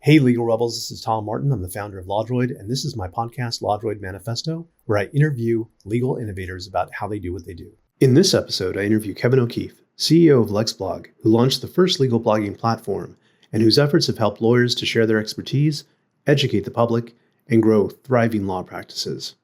Hey, Legal Rebels, this is Tom Martin. I'm the founder of LawDroid, and this is my podcast, LawDroid Manifesto, where I interview legal innovators about how they do what they do. In this episode, I interview Kevin O'Keefe, CEO of LexBlog, who launched the first legal blogging platform and whose efforts have helped lawyers to share their expertise, educate the public, and grow thriving law practices.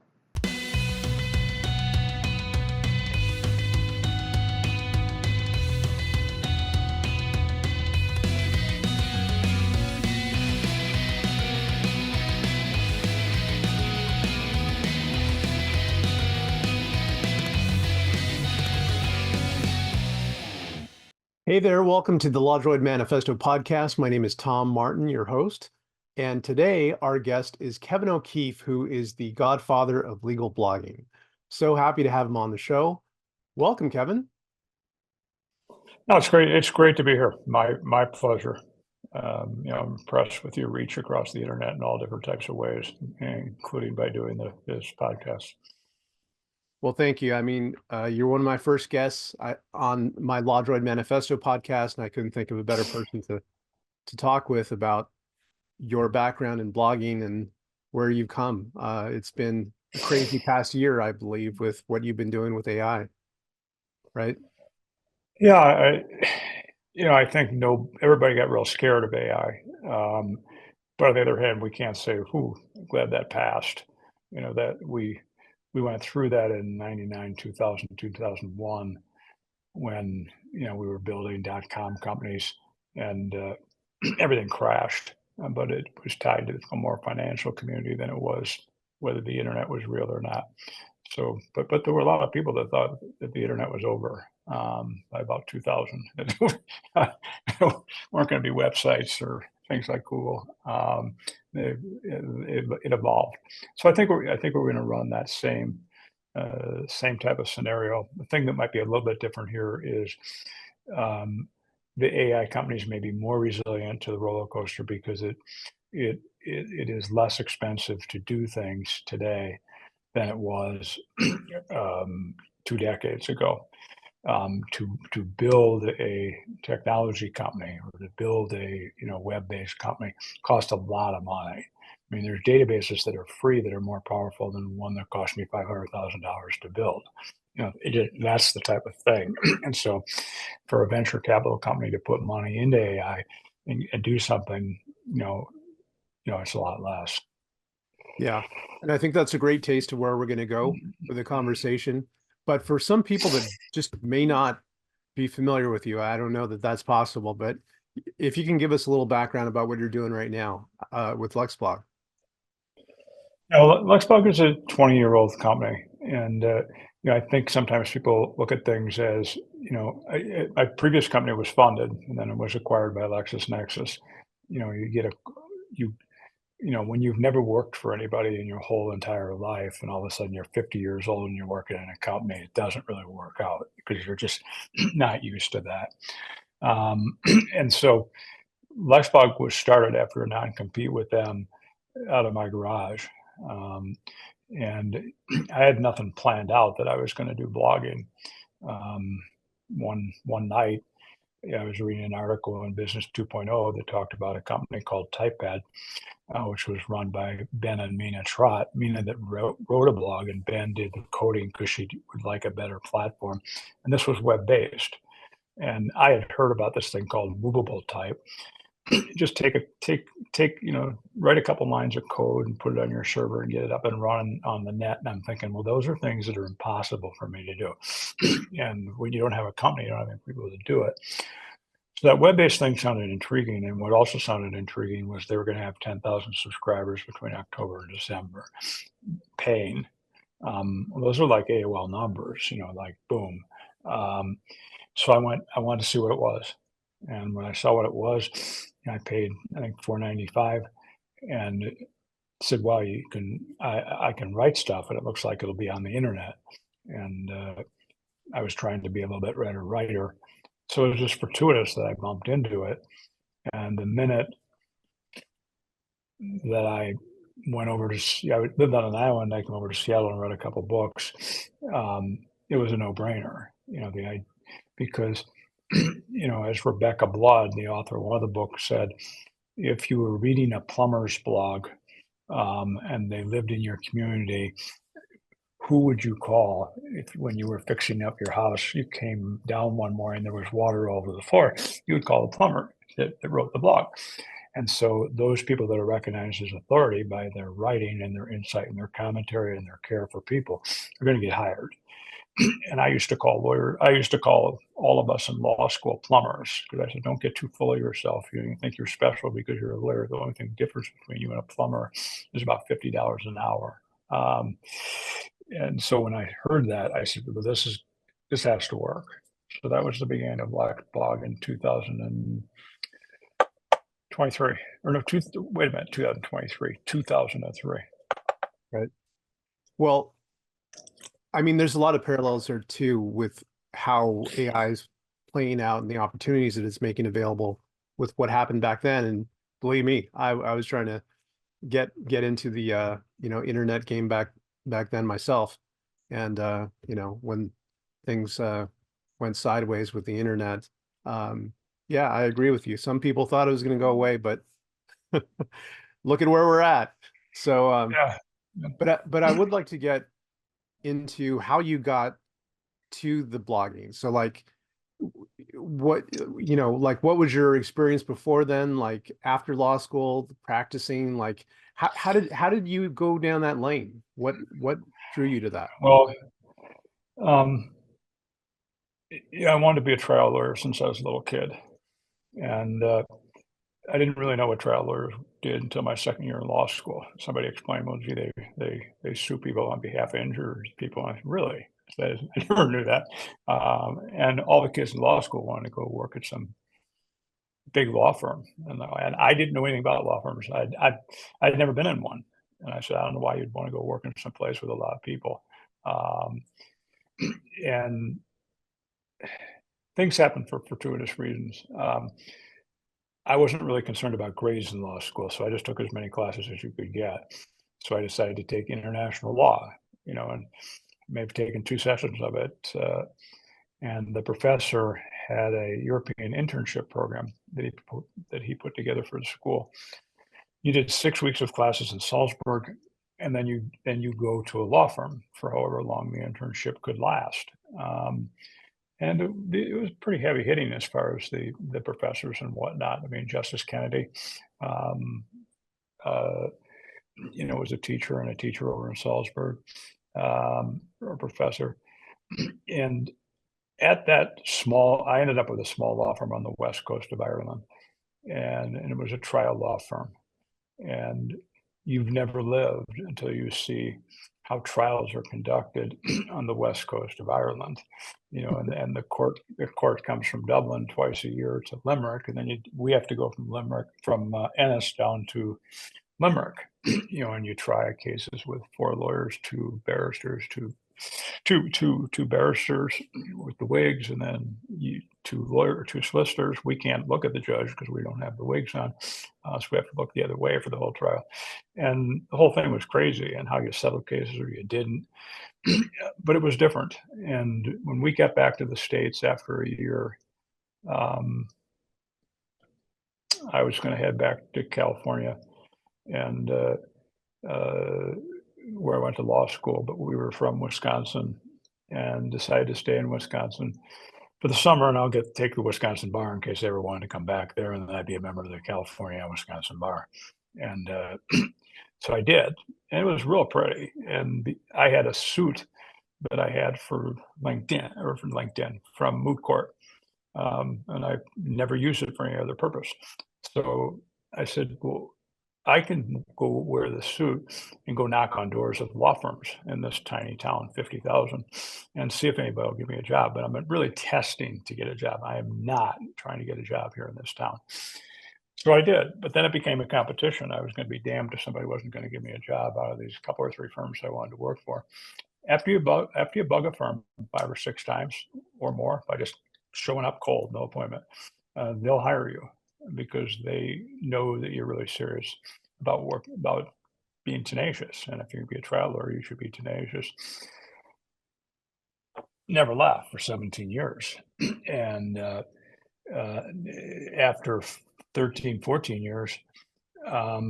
Hey there, welcome to the LawDroid Manifesto podcast. My name is Tom Martin, your host. And today our guest is Kevin O'Keefe, who is the godfather of legal blogging. So happy to have him on the show. Welcome, Kevin. No, it's great. It's great to be here. My pleasure. I'm impressed with your reach across the internet in all different types of ways, including by doing this podcast. Well, thank you. I mean, you're one of my first guests on my LawDroid Manifesto podcast, and I couldn't think of a better person to talk with about your background in blogging and where you've come. It's been a crazy past year, I believe, with what you've been doing with AI, right? Yeah, I think everybody got real scared of AI. But on the other hand, we can't say, glad that passed. That we went through that in 99, 2000, 2001, when, we were building .com companies and everything crashed. But it was tied to a more financial community than it was whether the internet was real or not. So, but there were a lot of people that thought that the internet was over by about 2000. Weren't going to be websites or things like Google. It evolved. So I think we're going to run that same type of scenario. The thing that might be a little bit different here is the AI companies may be more resilient to the roller coaster because it is less expensive to do things today than it was 2 decades ago. To build a technology company or to build a web-based company costs a lot of money. I mean, there's databases that are free that are more powerful than one that cost me $500,000 to build. That's the type of thing. And so for a venture capital company to put money into AI and do something, it's a lot less. Yeah. And I think that's a great taste of where we're going to go with the conversation. But for some people that just may not be familiar with you, I don't know that that's possible. But if you can give us a little background about what you're doing right now with LexBlog. LexBlog is a 20-year-old company. And, I think sometimes people look at things as, my previous company was funded and then it was acquired by LexisNexis. When you've never worked for anybody in your whole entire life and all of a sudden you're 50 years old and you're working in a company, it doesn't really work out because you're just not used to that. And so LexBlog was started after a non-compete with them out of my garage. And I had nothing planned out that I was going to do blogging. One night, I was reading an article in Business 2.0 that talked about a company called TypePad, which was run by Ben and Mina Trott. Mina that wrote a blog, and Ben did the coding because she would like a better platform. And this was web-based. And I had heard about this thing called movable type. Just write a couple lines of code and put it on your server and get it up and running on the net. And I'm thinking, well, those are things that are impossible for me to do. And when you don't have a company, you don't have any people to do it. So that web-based thing sounded intriguing. And what also sounded intriguing was they were going to have 10,000 subscribers between October and December paying. Those are like AOL numbers, like boom. So I wanted to see what it was. And when I saw what it was, I paid, I think, $4.95, and it said, "Wow, I can write stuff, and it looks like it'll be on the internet." And I was trying to be a little bit better writer, so it was just fortuitous that I bumped into it. And the minute that I went over to, I lived on an island, I came over to Seattle and read a couple books. It was a no-brainer, because as Rebecca Blood, the author of one of the books, said, if you were reading a plumber's blog and they lived in your community, who would you call if when you were fixing up your house, you came down one morning, there was water all over the floor, you would call the plumber that wrote the blog. And so those people that are recognized as authority by their writing and their insight and their commentary and their care for people are going to get hired. And I used to call all of us in law school plumbers because I said, don't get too full of yourself. You think you're special because you're a lawyer. The only thing difference between you and a plumber is about $50 an hour. And so when I heard that, I said, well, this has to work. So that was the beginning of LexBlog in 2023, or no, wait a minute, 2003. Right. Well, I mean, there's a lot of parallels there too with how AI is playing out and the opportunities that it's making available with what happened back then. And believe me, I was trying to get into the internet game back then myself. And when things went sideways with the internet, yeah, I agree with you. Some people thought it was going to go away, but look at where we're at. So, Yeah. but I would like to get into how you got to the blogging. So like what what was your experience before then, like after law school, practicing, like how did you go down that lane? What drew you to that? Well, yeah, I wanted to be a trial lawyer since I was a little kid. And I didn't really know what trial lawyers did until my second year in law school. Somebody explained, well, gee, they sue people on behalf of injured people. I said, really? I never knew that. And all the kids in law school wanted to go work at some big law firm, and I didn't know anything about law firms. I'd never been in one, and I said, I don't know why you'd want to go work in some place with a lot of people. And things happen for fortuitous reasons. I wasn't really concerned about grades in law school, so I just took as many classes as you could get. So I decided to take international law, and maybe taken 2 sessions of it. And the professor had a European internship program that he put together for the school. You did 6 weeks of classes in Salzburg, and then you go to a law firm for however long the internship could last. And it was pretty heavy hitting as far as the professors and whatnot. I mean, Justice Kennedy, was a teacher over in Salzburg, or a professor. And at that I ended up with a small law firm on the west coast of Ireland, and it was a trial law firm. And you've never lived until you see how trials are conducted on the west coast of Ireland, and the court comes from Dublin twice a year to Limerick, and then we have to go from Ennis down to Limerick, and you try cases with 4 lawyers, 2 barristers, two barristers with the wigs, and then 2 solicitors. We can't look at the judge because we don't have the wigs on, so we have to look the other way for the whole trial. And the whole thing was crazy, and how you settled cases or you didn't. But it was different. And when we got back to the States after a year, I was going to head back to California, and where I went to law school, but we were from Wisconsin and decided to stay in Wisconsin for the summer, and I'll take the Wisconsin bar in case they ever wanted to come back there, and then I'd be a member of the California Wisconsin bar. And so I did, and it was real pretty. And I had a suit that I had for LinkedIn from Moot Court, and I never used it for any other purpose. So I said, well, I can go wear the suit and go knock on doors of law firms in this tiny town, 50,000, and see if anybody will give me a job. But I'm really testing to get a job. I am not trying to get a job here in this town. So I did, but then it became a competition. I was going to be damned if somebody wasn't going to give me a job out of these couple or 3 firms I wanted to work for. After you bug a firm 5 or 6 times or more by just showing up cold, no appointment, they'll hire you because they know that you're really serious about being tenacious. And if you're going to be a trial lawyer, you should be tenacious. Never left for 17 years. And after 13, 14 years, I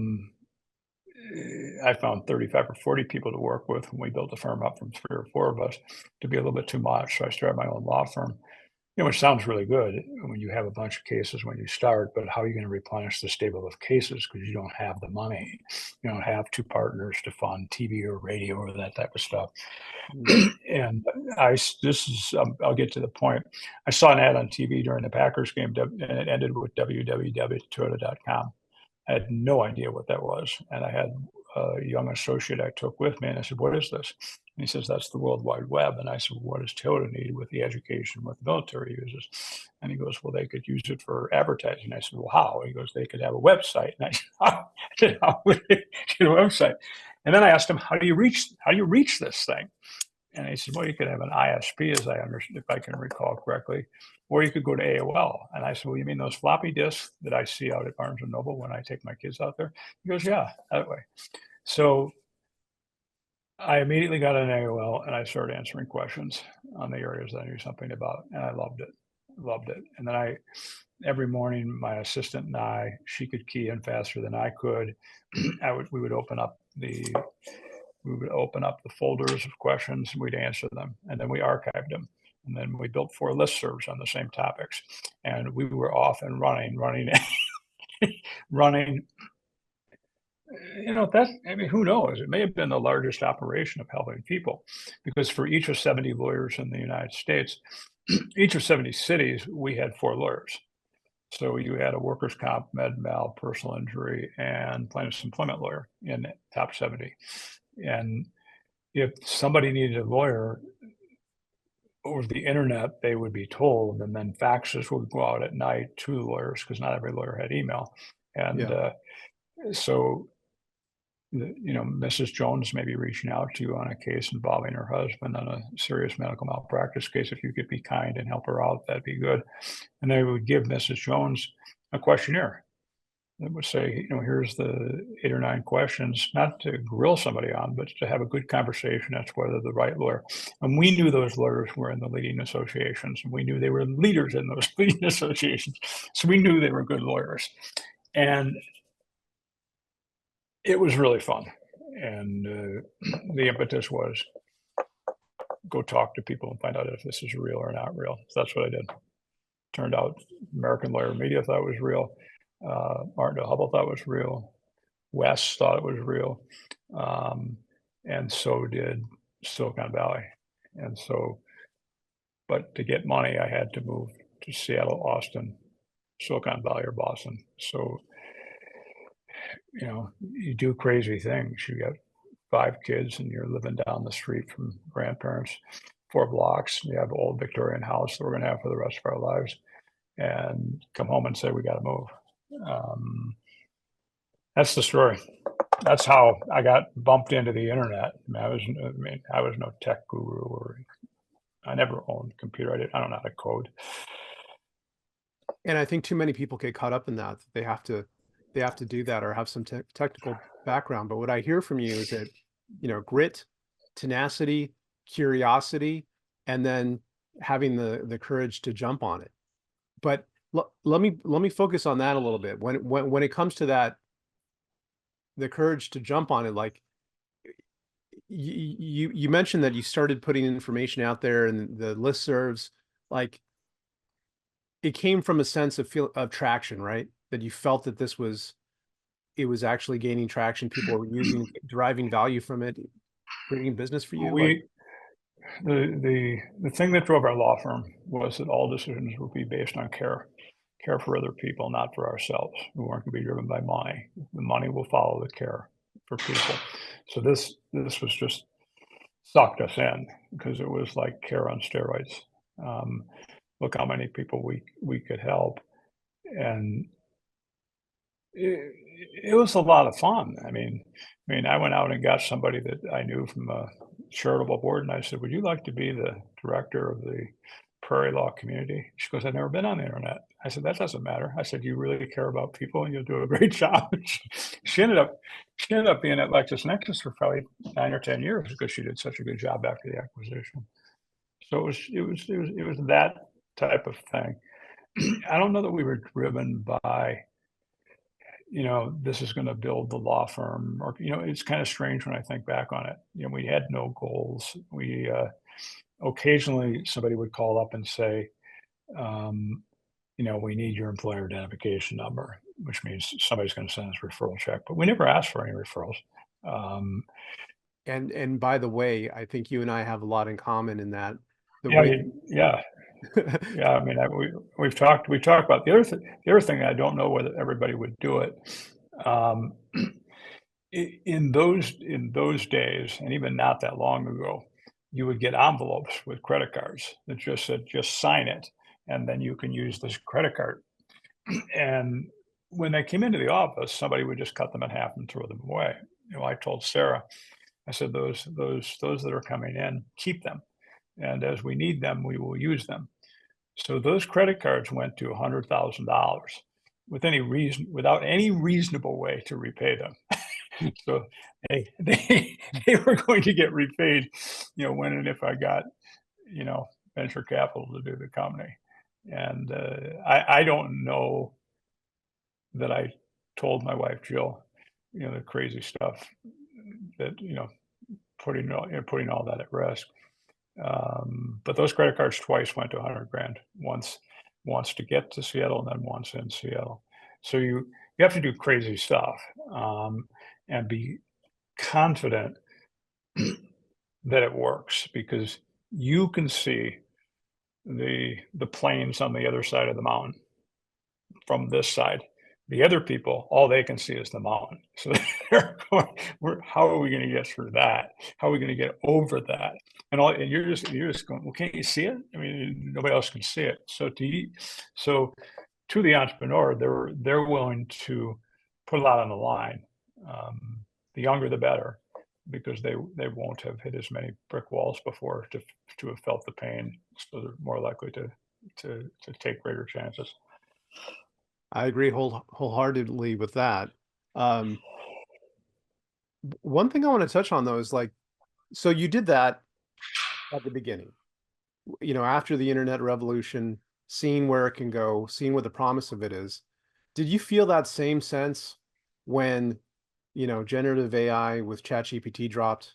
found 35 or 40 people to work with when we built the firm up from 3 or 4 of us to be a little bit too much. So I started my own law firm, which sounds really good when you have a bunch of cases when you start, but how are you going to replenish the stable of cases because you don't have the money? You don't have 2 partners to fund TV or radio or that type of stuff. And I'll get to the point. I saw an ad on TV during the Packers game, and it ended with www.toyota.com. I had no idea what that was. And I had a young associate I took with me, and I said, "What is this?" And he says, "That's the World Wide Web." And I said, "What does Toyota need with the education what the military uses?" And he goes, "Well, they could use it for advertising." I said, "Well, how?" He goes, "They could have a website." And I said, "How would they get a website?" And then I asked him, how do you reach this thing? And he said, "Well, you could have an ISP, as I understand, if I can recall correctly, or you could go to AOL." And I said, "Well, you mean those floppy disks that I see out at Barnes and Noble when I take my kids out there?" He goes, "Yeah, that way." So I immediately got an AOL and I started answering questions on the areas that I knew something about, and I loved it. And then every morning, my assistant and she could key in faster than I could. We would open up the folders of questions and we'd answer them, and then we archived them. And then we built 4 listservs on the same topics, and we were off and running. Who knows? It may have been the largest operation of helping people, because for each of 70 lawyers in the United States, each of 70 cities, we had 4 lawyers. So you had a workers' comp, med mal, personal injury, and plaintiff's employment lawyer in the top 70. And if somebody needed a lawyer over the internet, they would be told, and then faxes would go out at night to the lawyers because not every lawyer had email. And so, Mrs. Jones may be reaching out to you on a case involving her husband on a serious medical malpractice case. If you could be kind and help her out, that'd be good. And they would give Mrs. Jones a questionnaire that would say, here's the 8 or 9 questions, not to grill somebody on, but to have a good conversation as to whether the right lawyer. And we knew those lawyers were in the leading associations, and we knew they were leaders in those leading associations. So we knew they were good lawyers. And it was really fun. And the impetus was go talk to people and find out if this is real or not real. So that's what I did. Turned out American Lawyer Media thought it was real. Martin Hubble thought it was real. Wes thought it was real. And so did Silicon Valley. And so, but to get money, I had to move to Seattle, Austin, Silicon Valley, or Boston. So, you do crazy things. You got 5 kids and you're living down the street from grandparents, 4 blocks. You have an old Victorian house that we're going to have for the rest of our lives, and come home and say, we got to move. That's the story. That's how I got bumped into the internet. I was no tech guru, or I never owned a computer. I don't know how to code. And I think too many people get caught up in that. They have to do that or have some technical background. But what I hear from you is that, grit, tenacity, curiosity, and then having the courage to jump on it. But let me focus on that a little bit. When it comes to that, the courage to jump on it, like you mentioned that you started putting information out there and the listservs, like it came from a sense of traction, right? That you felt that it was actually gaining traction. People were deriving value from it, creating business for you. The thing that drove our law firm was that all decisions would be based on care for other people, not for ourselves. We weren't going to be driven by money. The money will follow the care for people. So this was just sucked us in, because it was like care on steroids. Look how many people we could help. And it was a lot of fun. I mean, I went out and got somebody that I knew from a charitable board, and I said, "Would you like to be the director of the Prairie Law community?" She goes, "I've never been on the internet." I said, "That doesn't matter." I said, "You really care about people, and you'll do a great job." She ended up being at LexisNexis for probably 9 or 10 years because she did such a good job after the acquisition. So it was that type of thing. I don't know that we were driven by this is going to build the law firm, or, it's kind of strange when I think back on it. We had no goals. We occasionally somebody would call up and say, we need your employer identification number, which means somebody's going to send us a referral check, but we never asked for any referrals. Um, And by the way, I think you and I have a lot in common in that the yeah, way. yeah, yeah. I mean, we've talked about the other thing. I don't know whether everybody would do it. Um, in those days, and even not that long ago, you would get envelopes with credit cards that just said, just sign it, and then you can use this credit card. And when they came into the office, somebody would just cut them in half and throw them away. I told Sarah, I said, those that are coming in, keep them. And as we need them, we will use them. So those credit cards went to $100,000 without any reasonable way to repay them. So they were going to get repaid, when and if I got, venture capital to do the company. And I don't know that I told my wife Jill, the crazy stuff that putting all that at risk. But those credit cards twice went to 100 grand. Once to get to Seattle, and then once in Seattle. So you have to do crazy stuff, and be confident that it works, because you can see the plains on the other side of the mountain from this side. The other people, all they can see is the mountain. So they're going, how are we going to get through that? How are we going to get over that? And you're just going, well, can't you see it? I mean, nobody else can see it. So to the entrepreneur, they're willing to put a lot on the line. The younger, the better, because they won't have hit as many brick walls before to have felt the pain. So they're more likely to take greater chances. I agree wholeheartedly with that. Um, One thing I want to touch on though is like, so you did that at the beginning, after the internet revolution, seeing where it can go, seeing what the promise of it is. Did you feel that same sense when, generative AI with ChatGPT dropped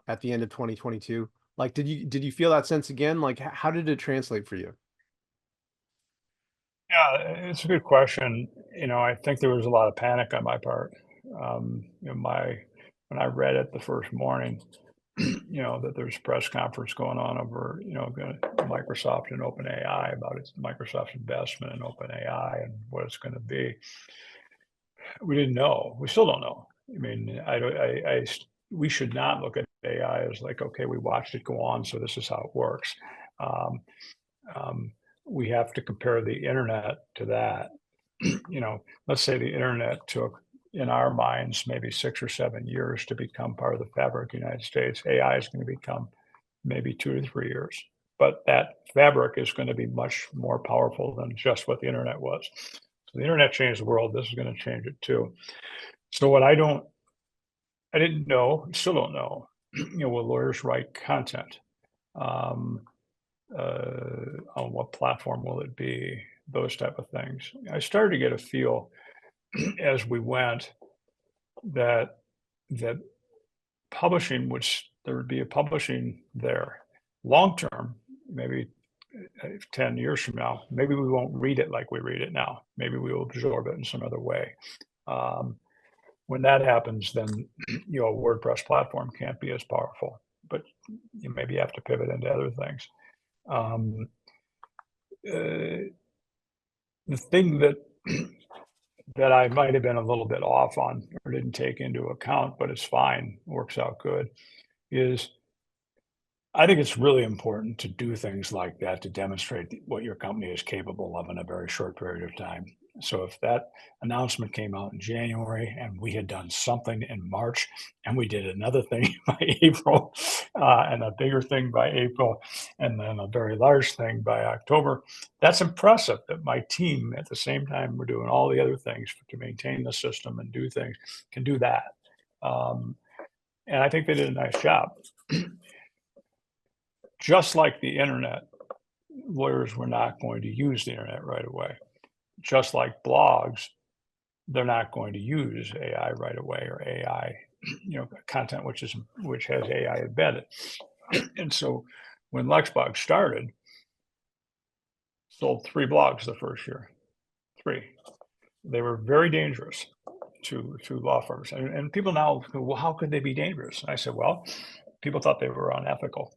at the end of 2022? Like, did you feel that sense again? Like, how did it translate for you? Yeah, it's a good question. I think there was a lot of panic on my part. When I read it the first morning, that there's a press conference going on over, Microsoft and OpenAI about Microsoft's investment in OpenAI and what it's going to be. We didn't know. We still don't know. I mean, we should not look at AI as like, okay, we watched it go on, so this is how it works. Um, we have to compare the internet to that. Let's say the internet took, in our minds, maybe 6 or 7 years to become part of the fabric of the United States. AI is going to become maybe 2 to 3 years. But that fabric is going to be much more powerful than just what the internet was. So the internet changed the world. This is going to change it too. So what I didn't know, still don't know, will lawyers write content? Um, on what platform will it be? Those type of things. I started to get a feel as we went that that publishing there would be a publishing there long term, maybe 10 years from now. Maybe we won't read it like we read it now. Maybe we will absorb it in some other way. When that happens, then a WordPress platform can't be as powerful, but you maybe have to pivot into other things. The thing that I might have been a little bit off on or didn't take into account, but it's fine, works out good, is I think it's really important to do things like that to demonstrate what your company is capable of in a very short period of time. So if that announcement came out in January and we had done something in March and we did another thing by April, and a bigger thing by April, and then a very large thing by October, that's impressive that my team at the same time we're doing all the other things to maintain the system and do things can do that. And I think they did a nice job. Just like the internet, lawyers were not going to use the internet right away. Just like blogs, they're not going to use AI right away, or AI, content which has AI embedded. And so when LexBlog started, sold 3 blogs the first year. 3. They were very dangerous to law firms. And people now go, well, how could they be dangerous? And I said, well, people thought they were unethical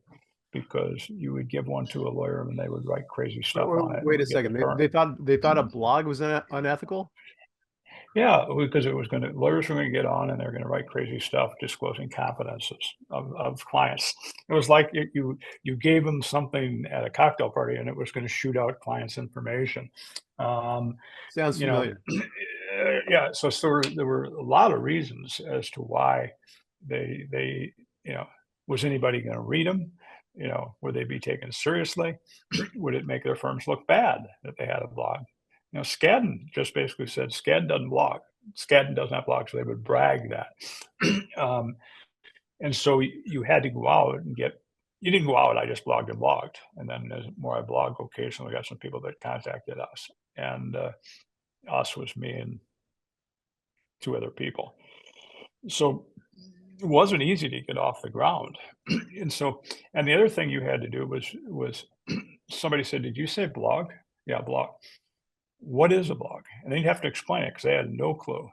because you would give one to a lawyer and they would write crazy stuff on it. Wait a second. They thought a blog was unethical? Yeah, because lawyers were going to get on and they're going to write crazy stuff disclosing confidences of clients. It was like you gave them something at a cocktail party and it was going to shoot out clients' information. Sounds familiar. Yeah, so there were a lot of reasons as to why they was anybody going to read them? Would they be taken seriously? Would it make their firms look bad that they had a blog? Skadden just basically said Skadden doesn't blog. Skadden doesn't have blog, so they would brag that. And so you had to go out and you didn't go out, I just blogged and blogged. And then there's more I blog occasionally, got some people that contacted us. And us was me and 2 other people. So it wasn't easy to get off the ground. And the other thing you had to do was somebody said, did you say blog? Yeah, blog. What is a blog? And then you'd have to explain it because they had no clue.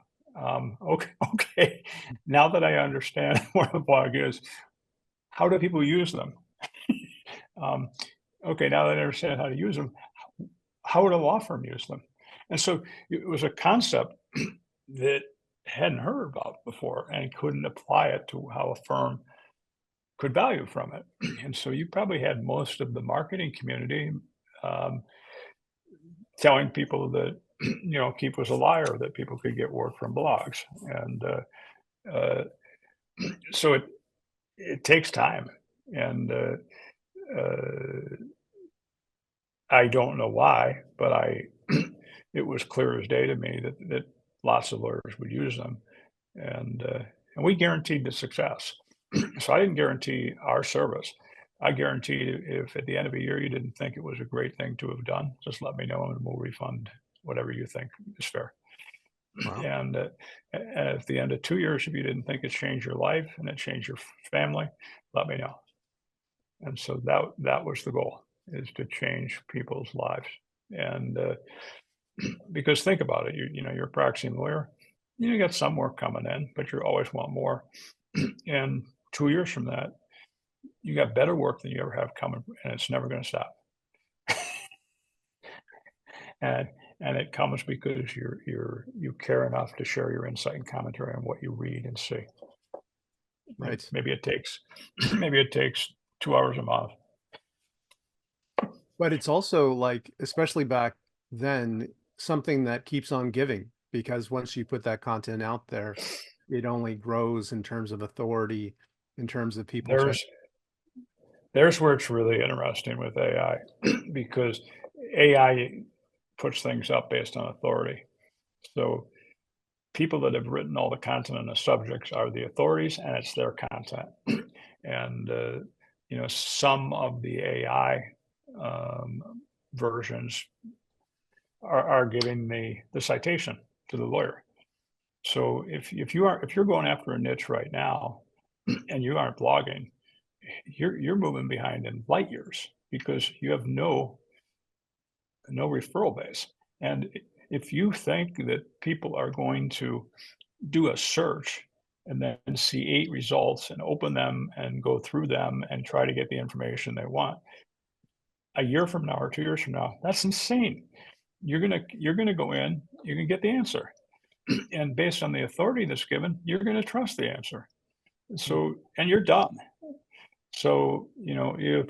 Okay. Now that I understand what a blog is, how do people use them? Okay, now that I understand how to use them, how would a law firm use them? And so it was a concept that hadn't heard about before and couldn't apply it to how a firm could value from it. And so you probably had most of the marketing community telling people that Keith was a liar, that people could get work from blogs. And so it takes time. And I don't know why, but it was clear as day to me that lots of lawyers would use them. And we guaranteed the success. So I didn't guarantee our service. I guaranteed if at the end of a year you didn't think it was a great thing to have done, just let me know and we'll refund whatever you think is fair. Wow. And at the end of 2 years, if you didn't think it changed your life and it changed your family, let me know. And so that was the goal, is to change people's lives. And because think about it, you're a practicing lawyer, you got some work coming in, but you always want more. And 2 years from that, you got better work than you ever have coming, and it's never going to stop. And it comes because you care enough to share your insight and commentary on what you read and see. Right. Maybe it takes 2 hours a month. But it's also like, especially back then, something that keeps on giving, because once you put that content out there, it only grows in terms of authority, in terms of people. There's where it's really interesting with AI, because AI puts things up based on authority. So people that have written all the content on the subjects are the authorities, and it's their content. And some of the AI versions are giving the citation to the lawyer. So if you're going after a niche right now and you aren't blogging, you're moving behind in light years because you have no referral base. And if you think that people are going to do a search and then see 8 results and open them and go through them and try to get the information they want, a year from now or 2 years from now, that's insane. You're gonna go in, you're gonna get the answer. And based on the authority that's given, you're gonna trust the answer. So, and you're done. So, if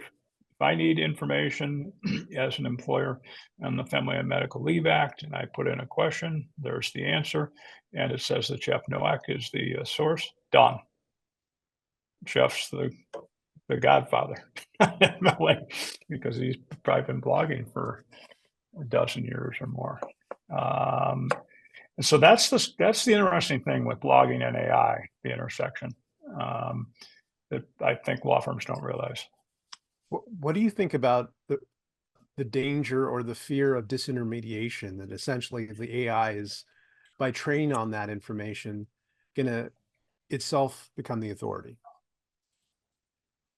I need information as an employer on the Family and Medical Leave Act, and I put in a question, there's the answer, and it says that Jeff Nowak is the source, done. Jeff's the godfather, because he's probably been blogging for a dozen years or more. And so that's the interesting thing with blogging and AI, the intersection, that I think law firms don't realize. What do you think about the danger or the fear of disintermediation, that essentially the AI is by training on that information, going to itself become the authority?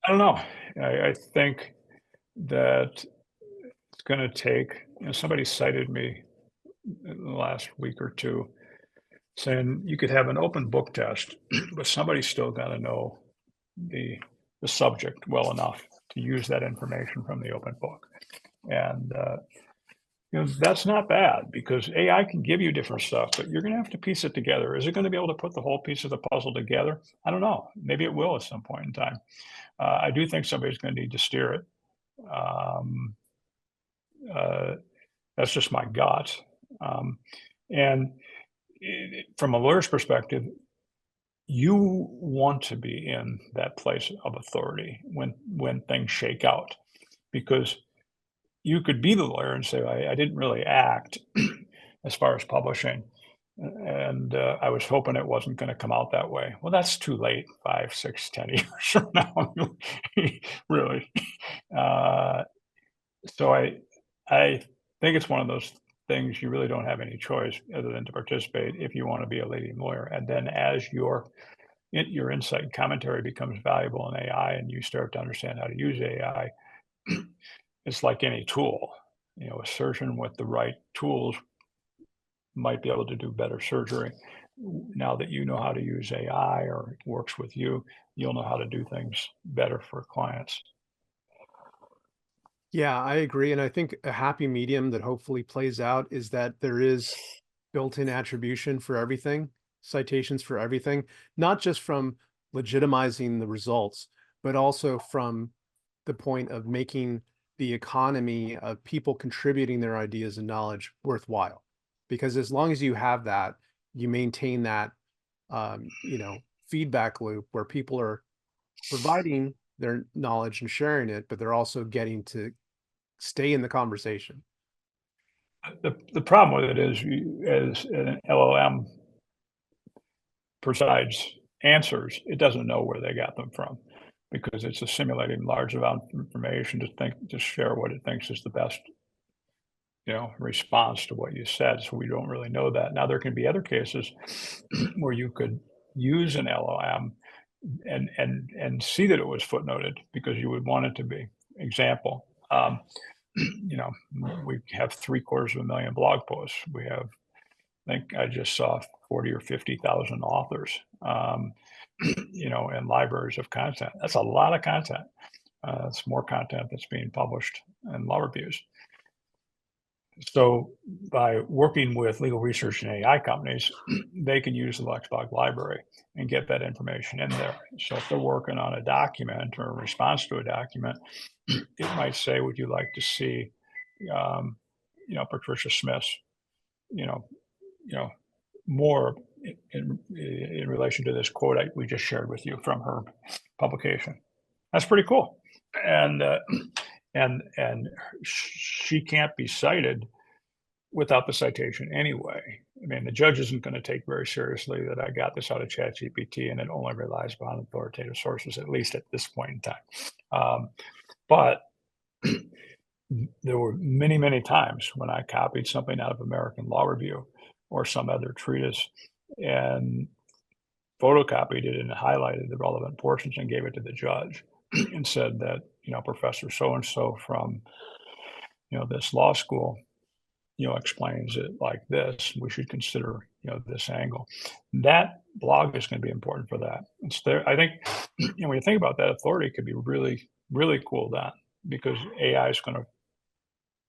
I don't know. I think that it's going to take, somebody cited me in the last week or two saying you could have an open book test, but somebody's still got to know the subject well enough to use that information from the open book. And that's not bad, because AI can give you different stuff, but you're going to have to piece it together. Is it going to be able to put the whole piece of the puzzle together? I don't know. Maybe it will at some point in time. I do think somebody's going to need to steer it. Um, that's just my gut. And from a lawyer's perspective, you want to be in that place of authority when things shake out, because you could be the lawyer and say, I didn't really act as far as publishing, and I was hoping it wasn't going to come out that way. Well, that's too late, 5, 6, 10 years from now, really. So I think it's one of those things you really don't have any choice other than to participate if you want to be a leading lawyer. And then as your insight and commentary becomes valuable in AI and you start to understand how to use AI, it's like any tool. A surgeon with the right tools might be able to do better surgery. Now that you know how to use AI or it works with you, you'll know how to do things better for clients. Yeah, I agree. And I think a happy medium that hopefully plays out is that there is built-in attribution for everything, citations for everything, not just from legitimizing the results, but also from the point of making the economy of people contributing their ideas and knowledge worthwhile. Because as long as you have that, you maintain that, feedback loop where people are providing their knowledge and sharing it, but they're also getting to stay in the conversation. The problem with it is, as an LLM provides answers, it doesn't know where they got them from, because it's assimilating large amount of information to share what it thinks is the best, response to what you said. So we don't really know that. Now there can be other cases where you could use an LLM and see that it was footnoted because you would want it to be. Example, we have 750,000 blog posts. We have, I think I just saw 40 or 50,000 authors, and libraries of content. That's a lot of content. It's more content that's being published in law reviews. So by working with legal research and AI companies, they can use the LexBlog library and get that information in there. So if they're working on a document or a response to a document, it might say, would you like to see, Patricia Smith's, more in relation to this quote we just shared with you from her publication. That's pretty cool. And she can't be cited without the citation anyway. I mean, the judge isn't going to take very seriously that I got this out of ChatGPT and it only relies upon authoritative sources, at least at this point in time. But there were many, many times when I copied something out of American Law Review or some other treatise and photocopied it and highlighted the relevant portions and gave it to the judge and said that, Professor so-and-so from, this law school, explains it like this. We should consider, this angle. That blog is going to be important for that. It's there. I think, when you think about that, authority could be really, really cool then, because AI is going to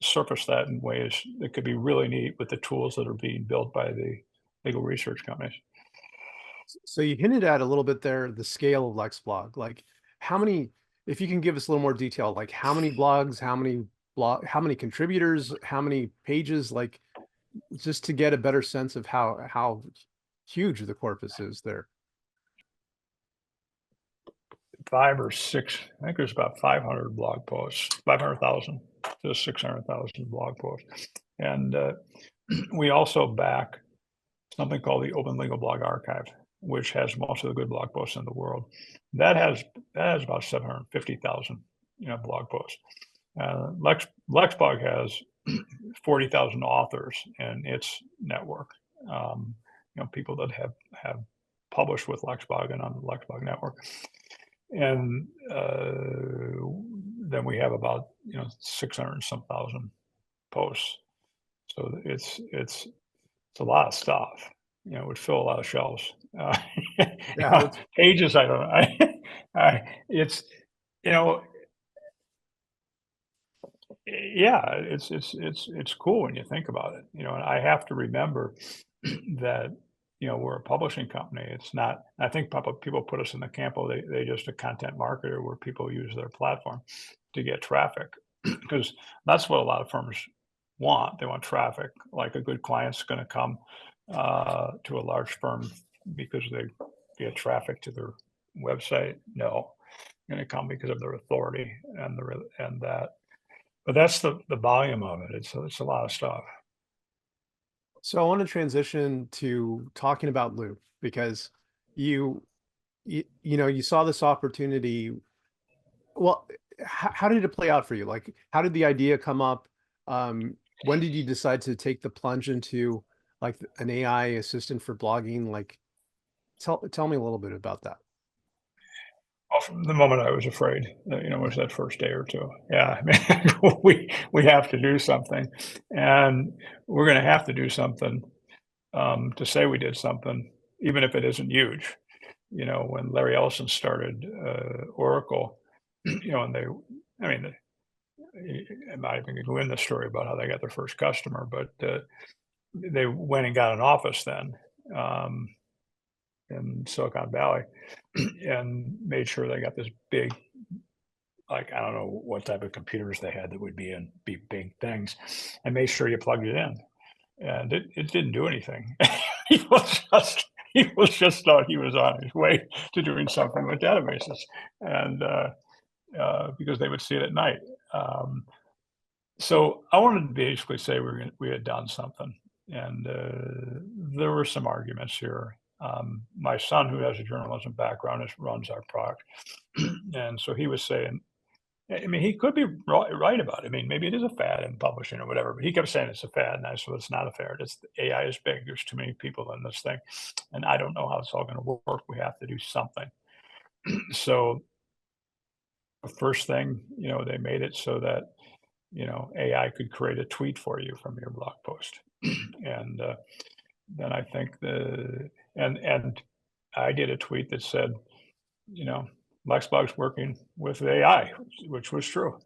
surface that in ways that could be really neat with the tools that are being built by the legal research companies. So you hinted at a little bit there, the scale of LexBlog. Like how many, if you can give us a little more detail, like how many blogs, how many contributors, how many pages, like just to get a better sense of how huge the corpus is there. 5 or 6, I think there's about 500 blog posts, 500,000 to 600,000 blog posts. And we also back something called the Open Legal Blog Archive, which has most of the good blog posts in the world. That has about 750,000, blog posts. LexBlog has 40,000 authors in its network. People that have published with LexBlog and on the LexBlog network. And then we have about 600 and some thousand posts. So it's a lot of stuff. It would fill a lot of shelves. Yeah, Pages, I don't know. It's yeah, it's cool when you think about it. And I have to remember that we're a publishing company. It's not. I think people put us in the camp of they just a content marketer where people use their platform to get traffic, because that's what a lot of firms want. They want traffic. Like a good client's going to come to a large firm because they get traffic to their website. No, going to come because of their authority and that. But that's the volume of it. It's a lot of stuff. so I want to transition to talking about Loop, because you saw this opportunity. Well, how did it play out for you? Like, how did the idea come up? When did you decide to take the plunge into like an AI assistant for blogging? Like, tell me a little bit about that. Well, from the moment I was afraid, was that first day or two. Yeah, I mean, we have to do something, and we're going to have to do something to say we did something, even if it isn't huge. When Larry Ellison started Oracle, and I mean, I'm not even going to go into the story about how they got their first customer, but they went and got an office then in Silicon Valley and made sure they got this big, like, I don't know what type of computers they had that would be big things, and made sure you plugged it in. And it didn't do anything. he was just thought he was on his way to doing something with databases, and because they would see it at night. So I wanted to basically say we had done something, and there were some arguments here. My son, who has a journalism background, runs our product, and so he was saying, I mean, he could be right about it. I mean, maybe it is a fad in publishing or whatever, but he kept saying it's a fad, and I said it's not a fad. It's AI is big. There's too many people in this thing, and I don't know how it's all going to work. We have to do something. So the first thing, they made it so that AI could create a tweet for you from your blog post, and then I think and I did a tweet that said, LexBlog's working with AI, which was true.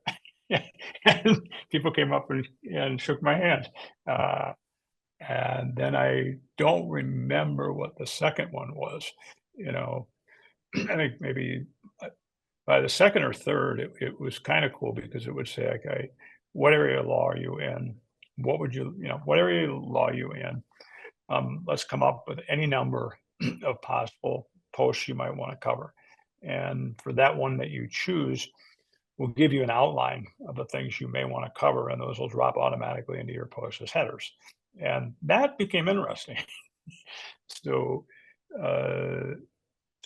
And people came up and shook my hand. And then I don't remember what the second one was. I think maybe by the second or third, it was kind of cool because it would say, okay, what area of law are you in? What area of law are you in? Let's come up with any number of possible posts you might want to cover. And for that one that you choose, we'll give you an outline of the things you may want to cover, and those will drop automatically into your post as headers. And that became interesting. So it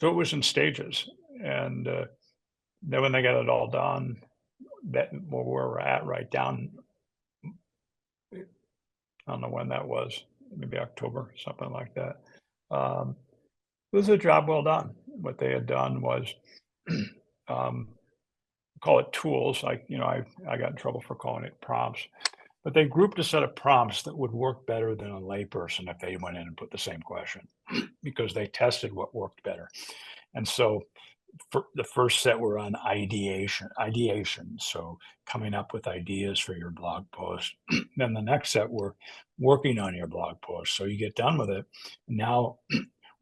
was in stages. And then when they got it all done, that where we're at right down, I don't know when that was, maybe October, something like that. It was a job well done. What they had done was call it tools. I got in trouble for calling it prompts, but they grouped a set of prompts that would work better than a layperson if they went in and put the same question, because they tested what worked better. And so for the first set were on ideation. So coming up with ideas for your blog post. Then the next set were working on your blog post. So you get done with it. Now,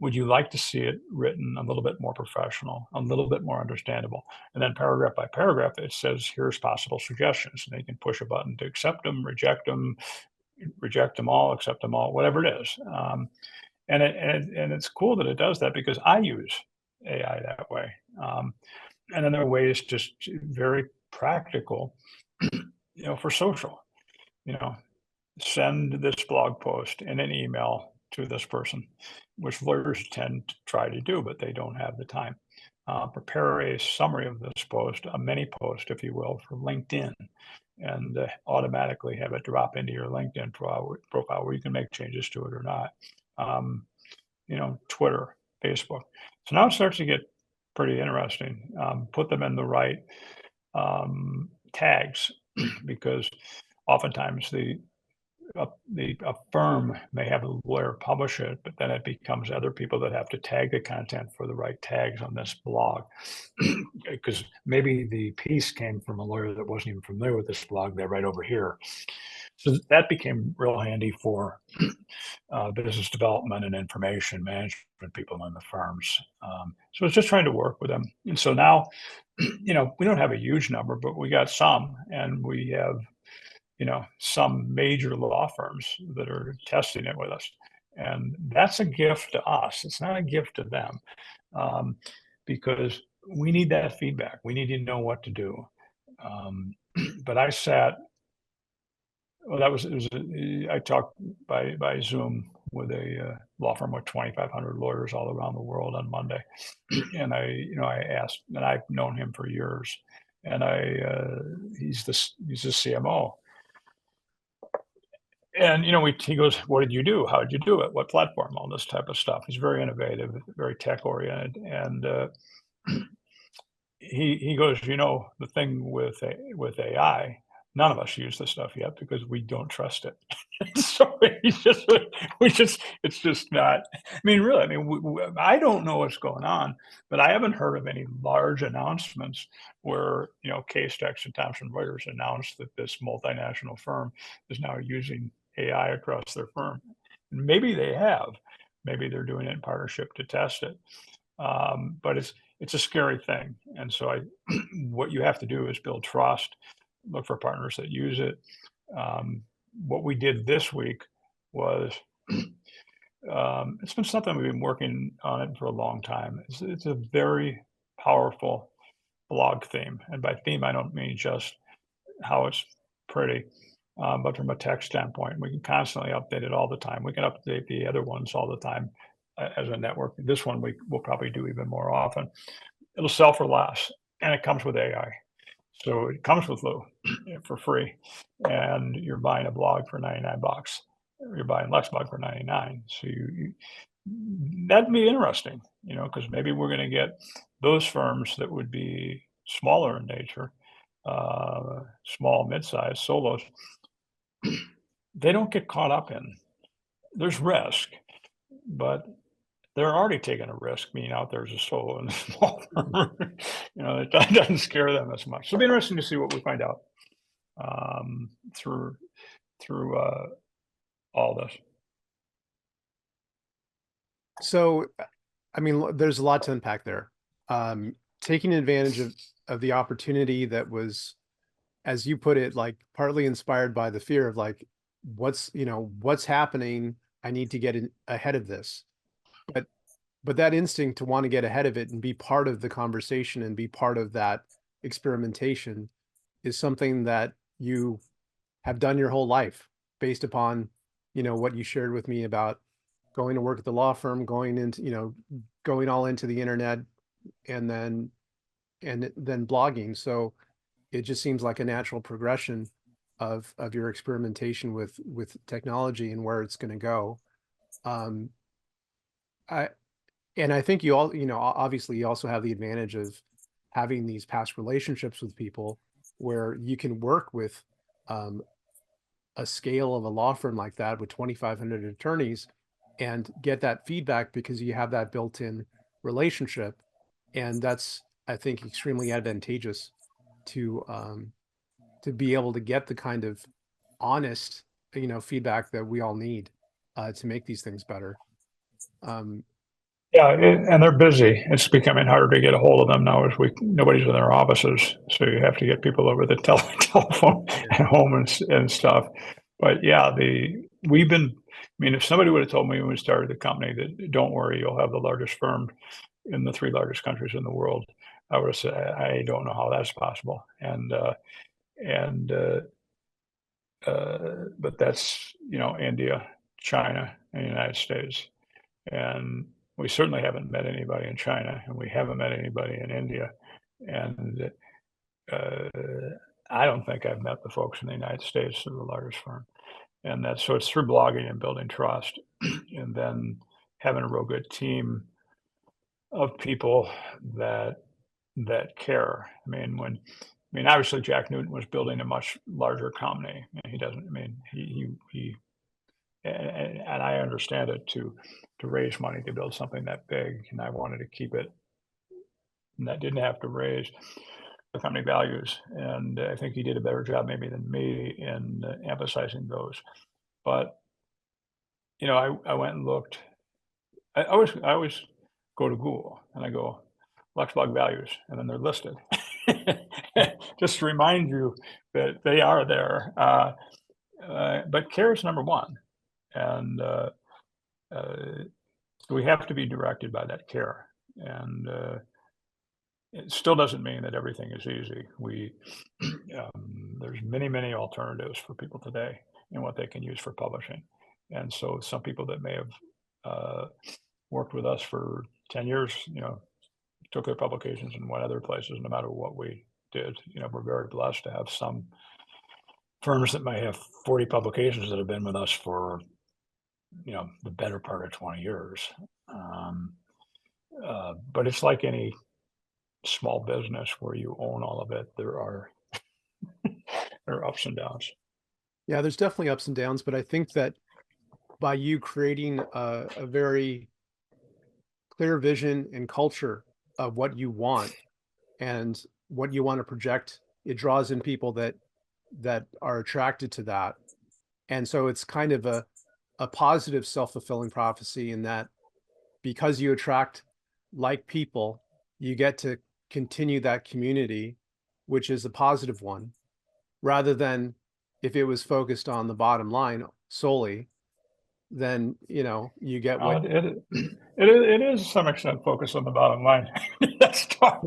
would you like to see it written a little bit more professional, a little bit more understandable? And then paragraph by paragraph, it says, here's possible suggestions. And they can push a button to accept them, reject them all, accept them all, whatever it is. And it's cool that it does that, because I use AI that way. And then there are ways just very practical, for social, send this blog post in an email to this person, which lawyers tend to try to do, but they don't have the time. Prepare a summary of this post, a mini post, if you will, for LinkedIn, and automatically have it drop into your LinkedIn profile where you can make changes to it or not. Twitter, Facebook. So now it starts to get pretty interesting. Put them in the right tags because oftentimes a firm may have a lawyer publish it, but then it becomes other people that have to tag the content for the right tags on this blog. Because maybe the piece came from a lawyer that wasn't even familiar with this blog. They're right over here. So that became real handy for business development and information management people in the firms. So it's just trying to work with them. And so now, we don't have a huge number, but we got some, and we have some major law firms that are testing it with us. And that's a gift to us. It's not a gift to them, because we need that feedback. We need to know what to do. But I sat, well, I talked by Zoom with a law firm with 2,500 lawyers all around the world on Monday. And I asked, and I've known him for years, and he's the CMO. And he goes, "What did you do? How did you do it? What platform? All this type of stuff." He's very innovative, very tech oriented, and he goes, "The thing with AI, none of us use this stuff yet because we don't trust it." So it's just not. I mean, really. I mean, I don't know what's going on, but I haven't heard of any large announcements where Casetext and Thomson Reuters announced that this multinational firm is now using AI across their firm. And maybe they have. Maybe they're doing it in partnership to test it. But it's a scary thing. And so what you have to do is build trust, look for partners that use it. What we did this week was, it's been something we've been working on it for a long time. It's a very powerful blog theme. And by theme, I don't mean just how it's pretty, but from a tech standpoint, we can constantly update it all the time. We can update the other ones all the time as a network. This one we'll probably do even more often. It'll sell for less, and it comes with AI. So it comes with Lou for free, and you're buying a blog for $99. You're buying LexBlog for $99. So that'd be interesting, because maybe we're going to get those firms that would be smaller in nature, small, mid-sized solos. They don't get caught up in. There's risk, but they're already taking a risk being out there as a solo in a small firm. It doesn't scare them as much. So it'll be interesting to see what we find out through all this. So, I mean, there's a lot to unpack there. Taking advantage of the opportunity that was, as you put it, like partly inspired by the fear of like, what's happening? I need to get ahead of this. But that instinct to want to get ahead of it and be part of the conversation and be part of that experimentation is something that you have done your whole life based upon, what you shared with me about going to work at the law firm, going all into the internet and then blogging. So it just seems like a natural progression of your experimentation with technology and where it's going to go. I think you all, obviously you also have the advantage of having these past relationships with people where you can work with a scale of a law firm like that with 2,500 attorneys and get that feedback because you have that built-in relationship. And that's, I think, extremely advantageous to be able to get the kind of honest, feedback that we all need to make these things better. Yeah, and they're busy. It's becoming harder to get a hold of them now as nobody's in their offices. So you have to get people over the telephone at home and stuff. But yeah, if somebody would have told me when we started the company that don't worry, you'll have the largest firm in the 3 largest countries in the world, I would have said, I don't know how that's possible. But that's, India, China, and the United States. And we certainly haven't met anybody in China, and we haven't met anybody in India. And I don't think I've met the folks in the United States who are the largest firm. And so it's through blogging and building trust. and then having a real good team of people that care. Obviously Jack Newton was building a much larger company. He doesn't. He and I understand it to raise money to build something that big, and I wanted to keep it, and that didn't have to raise the company values. And I think he did a better job maybe than me in emphasizing those. But I went and looked. I always go to Google and I go LexBlog values, and then they're listed. Just to remind you that they are there. But care is number one, and so we have to be directed by that care. And it still doesn't mean that everything is easy. There's many alternatives for people today and what they can use for publishing. And so some people that may have worked with us for 10 years, took their publications and went other places, no matter what we did. We're very blessed to have some firms that might have 40 publications that have been with us for, the better part of 20 years. But it's like any small business where you own all of it. There are ups and downs. Yeah, there's definitely ups and downs, but I think that by you creating a very clear vision and culture of what you want and what you want to project, it draws in people that are attracted to that. And so it's kind of a positive self-fulfilling prophecy in that because you attract like people, you get to continue that community, which is a positive one, rather than if it was focused on the bottom line solely, then you get what it is to some extent focused on the bottom line. Let's talk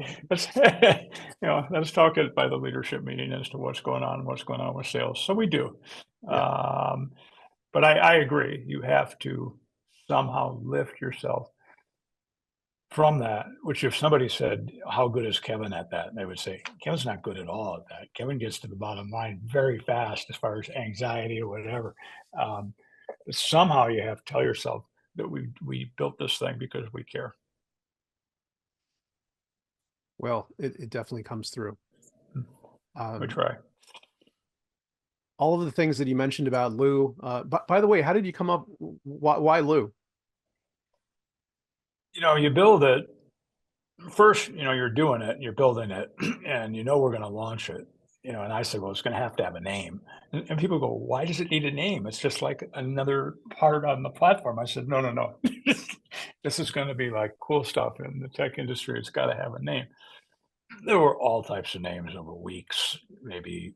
it by the leadership meeting as to what's going on with sales. So we do. Yeah. But I agree, you have to somehow lift yourself from that, which if somebody said, how good is Kevin at that? And they would say, Kevin's not good at all at that. Kevin gets to the bottom line very fast as far as anxiety or whatever. But somehow you have to tell yourself that we built this thing because we care. Well, it definitely comes through. We try. All of the things that you mentioned about Lou. By the way, how did you come up? Why Lou? You build it first. You're doing it, you're building it, and we're going to launch it. And I said, well, it's going to have a name. And people go, why does it need a name? It's just like another part on the platform. I said, no. This is going to be like cool stuff in the tech industry. It's got to have a name. There were all types of names over weeks, maybe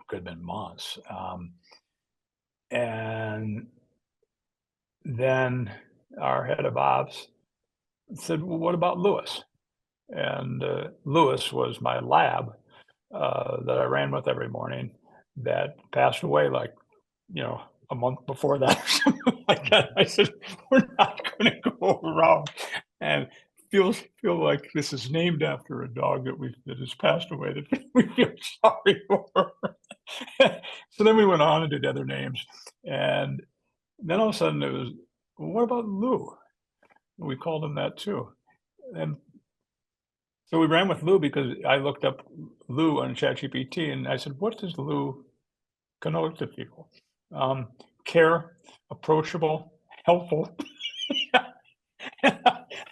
could have been months. And then our head of ops said, well, what about Lewis? And Lewis was my lab that I ran with every morning that passed away a month before that or something like that. I said, we're not going to go around and feel like this is named after a dog that has passed away that we feel sorry for. So then we went on and did other names. And then all of a sudden it was, well, what about Lou? We called him that too. And so we ran with Lou because I looked up Lou on ChatGPT and I said, what does Lou connote to people? Care, approachable, helpful.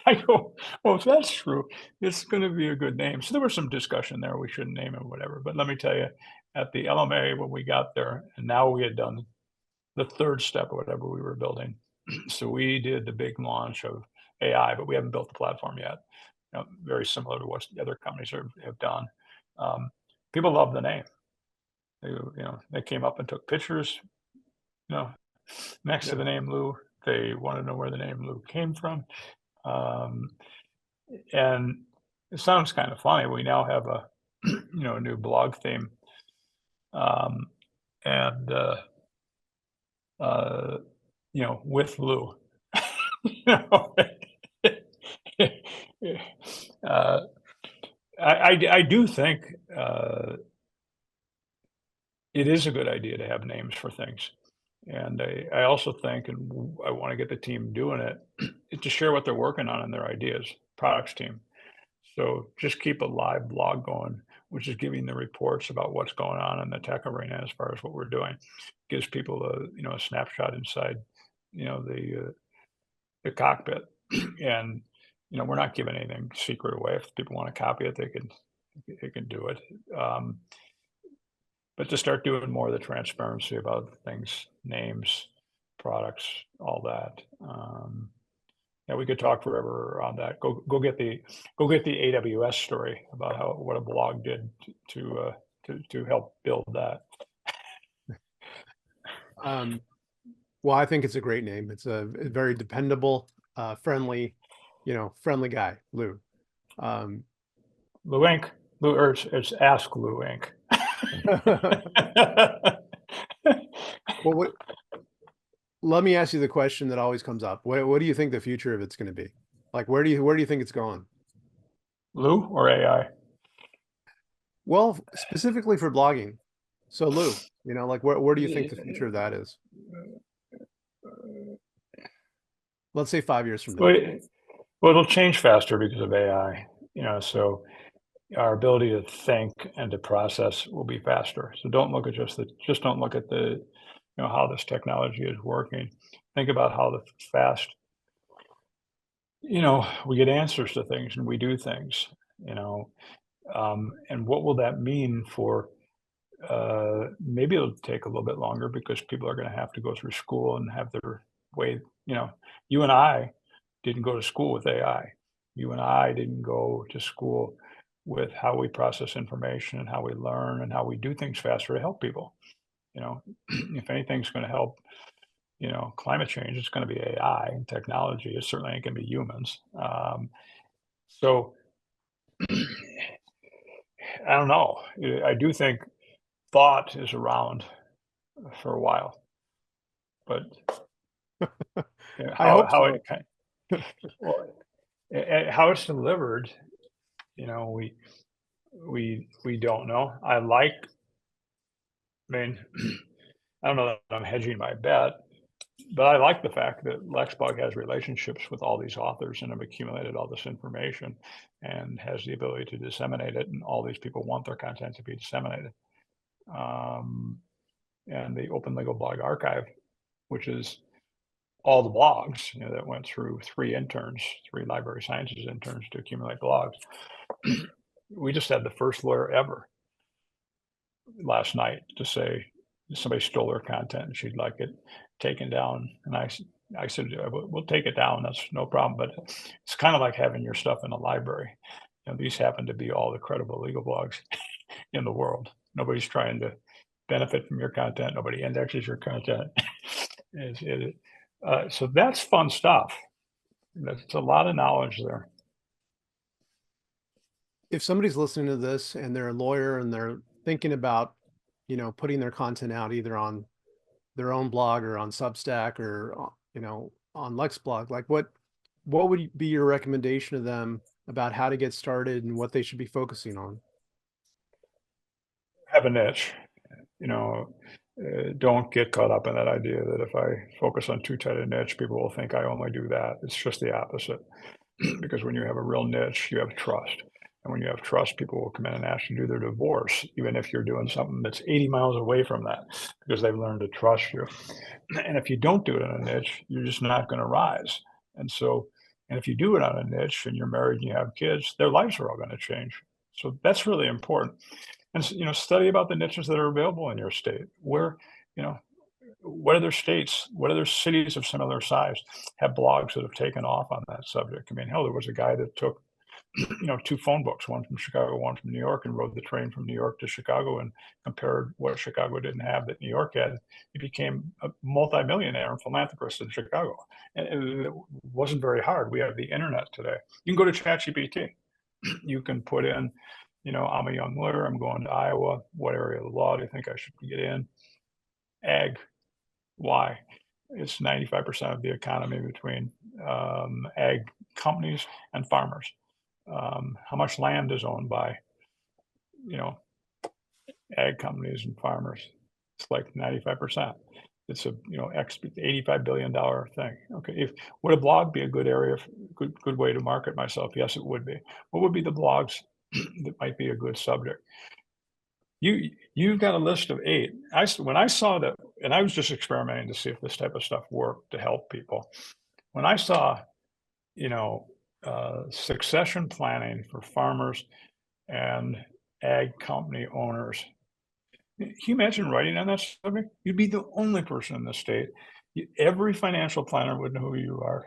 I go, well, if that's true, it's going to be a good name. So there was some discussion there. We shouldn't name it, whatever. But let me tell you, at the LMA, when we got there, and now we had done the third step or whatever we were building. So we did the big launch of AI, but we haven't built the platform yet. Very similar to what the other companies have done. People love the name. They came up and took pictures, next to the name Lou. They want to know where the name Lou came from. And it sounds kind of funny. We now have a, a new blog theme. With Lou. I do think it is a good idea to have names for things. And I also think, and I want to get the team doing it, to share what they're working on and their ideas, products team. So just keep a live blog going, which is giving the reports about what's going on in the tech arena as far as what we're doing. Gives people a snapshot inside, the cockpit. And we're not giving anything secret away. If people want to copy it, they can do it. But to start doing more of the transparency about things, names, products, all that. Yeah, we could talk forever on that. Go get the AWS story about what a blog did to help build that. Well, I think it's a great name. It's a very dependable, friendly guy, Lou. Lou Inc. Lou, it's Ask Lou Inc. Well, let me ask you the question that always comes up. What do you think the future of it's going to be? Like, where do you think it's going? Lou or AI? Well, specifically for blogging. So Lou, like where do you think the future of that is? Let's say 5 years from now. Well, it'll change faster because of AI. So our ability to think and to process will be faster. So don't look at don't look at the how this technology is working. Think about how the fast we get answers to things and we do things. And what will that mean for maybe it'll take a little bit longer because people are going to have to go through school and have their way. You and I didn't go to school with AI. You and I didn't go to school with how we process information and how we learn and how we do things faster to help people. If anything's going to help, climate change, it's going to be AI and technology. It certainly ain't going to be humans. So I don't know. I do think thought is around for a while, but I hope how so. it kind well, how it's delivered, we don't know. I mean, I don't know that I'm hedging my bet, but I like the fact that LexBlog has relationships with all these authors and have accumulated all this information and has the ability to disseminate it, and all these people want their content to be disseminated. And the Open Legal Blog Archive, which is all the blogs that went through three library sciences interns to accumulate blogs. We just had the first lawyer ever last night to say somebody stole her content and she'd like it taken down. And I said, we'll take it down. That's no problem. But it's kind of like having your stuff in a library. These happen to be all the credible legal blogs in the world. Nobody's trying to benefit from your content. Nobody indexes your content. So that's fun stuff. That's a lot of knowledge there. If somebody's listening to this and they're a lawyer and they're thinking about, putting their content out either on their own blog or on Substack or, on LexBlog, like what would be your recommendation to them about how to get started and what they should be focusing on? Have a niche. Don't get caught up in that idea that if I focus on too tight a niche, people will think I only do that. It's just the opposite. Because when you have a real niche, you have trust. And when you have trust, people will come in and ask you to do their divorce, even if you're doing something that's 80 miles away from that, because they've learned to trust you. And if you don't do it in a niche, you're just not going to rise. And if you do it on a niche and you're married and you have kids, their lives are all going to change. So that's really important. And study about the niches that are available in your state. Where, what other states, what other cities of similar size have blogs that have taken off on that subject? I mean, hell, there was a guy that took, two phone books, one from Chicago, one from New York, and rode the train from New York to Chicago and compared what Chicago didn't have that New York had. He became a multimillionaire and philanthropist in Chicago. And it wasn't very hard. We have the internet today. You can go to ChatGPT. You can put in, I'm a young lawyer, I'm going to Iowa. What area of the law do you think I should get in? Ag. Why? It's 95% of the economy between ag companies and farmers. How much land is owned by, ag companies and farmers? It's like 95%. it's a $85 billion thing. Okay, would a blog be a good area, good way to market myself? Yes, it would be. What would be the blogs that might be a good subject? You've got a list of 8. When I saw that, and I was just experimenting to see if this type of stuff worked to help people. When I saw, succession planning for farmers and ag company owners, can you imagine writing on that subject? You'd be the only person in the state. Every financial planner would know who you are.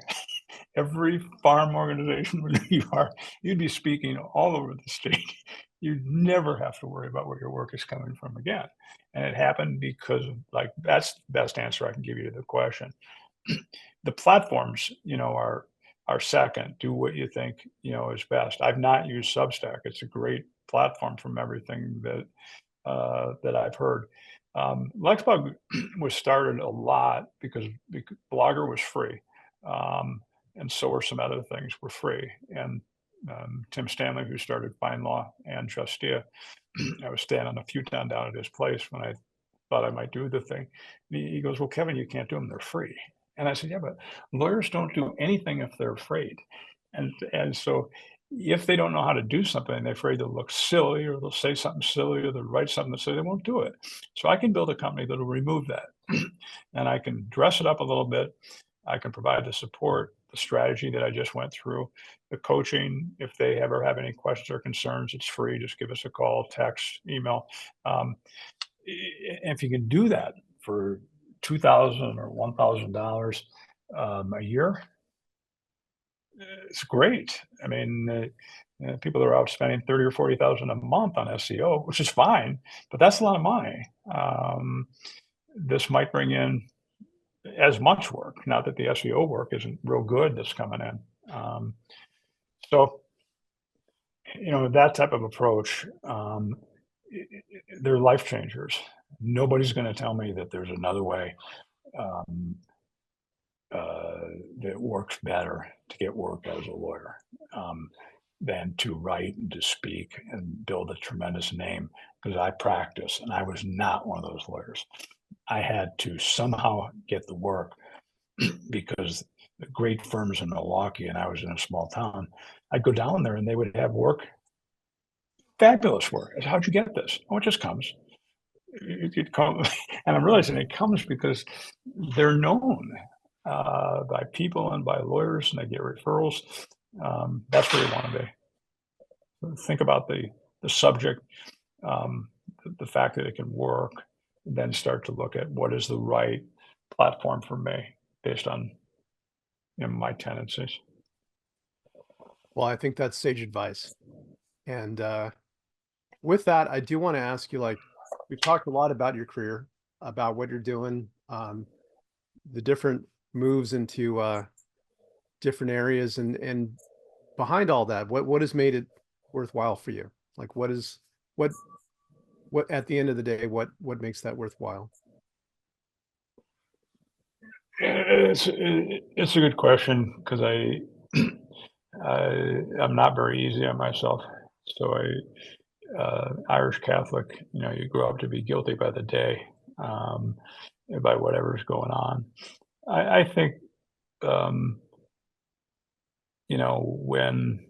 Every farm organization would know who you are. You'd be speaking all over the state. You'd never have to worry about where your work is coming from again. And it happened because of, that's the best answer I can give you to the question. The platforms, are second. Do what you think, is best. I've not used Substack. It's a great platform from everything that I've heard. LexBlog was started a lot because Blogger was free, and so were some other things were free. And Tim Stanley, who started Fine Law and Justia, I was standing a few down at his place when I thought I might do the thing. He goes, "Well, Kevin, you can't do them. They're free." And I said, "Yeah, but lawyers don't do anything if they're afraid." And so if they don't know how to do something, they're afraid they'll look silly or they'll say something silly or they'll write something that say they won't do it. So I can build a company that'll remove that. And I can dress it up a little bit. I can provide the support, the strategy that I just went through, the coaching. If they ever have any questions or concerns, it's free. Just give us a call, text, email. If you can do that for $2,000 or $1,000 a year, it's great. I mean, people are out spending 30 or 40,000 a month on SEO, which is fine, but that's a lot of money. This might bring in as much work. Not that the SEO work isn't real good that's coming in. So, that type of approach, they're life changers. Nobody's going to tell me that there's another way that works better to get work as a lawyer than to write and to speak and build a tremendous name, because I practice and I was not one of those lawyers. I had to somehow get the work because the great firms in Milwaukee, and I was in a small town, I'd go down there and they would have work, fabulous work. I said, "How'd you get this?" "Oh, it just comes." It comes, and I'm realizing it comes because they're known by people and by lawyers, and they get referrals. That's where you want to be. Think about the subject, the fact that it can work, and then start to look at what is the right platform for me based on my tendencies. Well, I think that's sage advice. And with that, I do want to ask you, we've talked a lot about your career, about what you're doing, the different moves into different areas, and behind all that, what has made it worthwhile for you? What at the end of the day, what makes that worthwhile? It's a good question, because I'm not very easy on myself. So Irish Catholic, you grow up to be guilty by the day, by whatever's going on. I think, when,